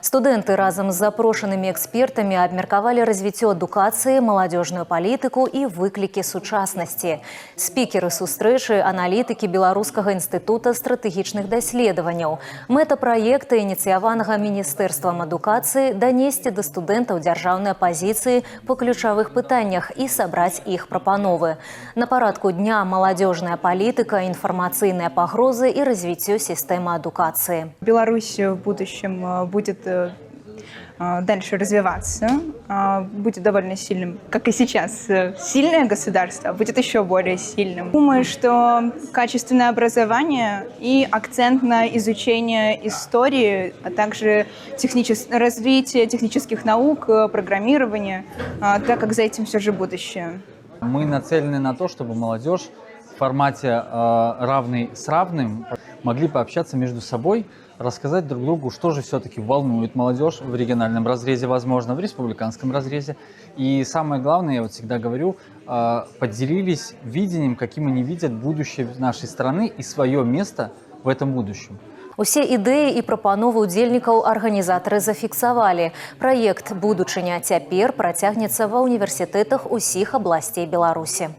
Студэнты разом з запрошанымі экспертамі абмеркавалі развіццё адукацыі, маладзёжную палітыку і выклікі сучаснасці. Спікеры сустрэчы – аналітыкі Беларускага інстытута стратэгічных даследаванняў. Мэта праекта, ініцыяванага Міністэрствам адукацыі, данесці да студэнтаў дзяржаўныя пазіцыі па ключавых пытаннях і сабраць іх прапановы. На парадку дня маладзёжная палітыка, інфармацыйныя пагрозы и развитие системы адукации. Беларусь в будущем будет дальше развиваться, будет довольно сильным, как и сейчас, сильное государство, будет еще более сильным. Думаю, что качественное образование и акцент на изучение истории, а также развитие технических наук, программирования, так как за этим все же будущее. Мы нацелены на то, чтобы молодежь в формате равный с равным могли пообщаться между собой, рассказать друг другу, что же все-таки волнует молодежь в региональном разрезе, возможно, в республиканском разрезе. И самое главное, я вот всегда говорю, поделились видением, каким они видят будущее нашей страны и свое место в этом будущем. Усе ідэі і прапановы удзельнікаў арганізатары зафіксавалі. Праект «Будучыня цяпер» працягнецца ва ўніверсітэтах усіх абласцей Беларусі.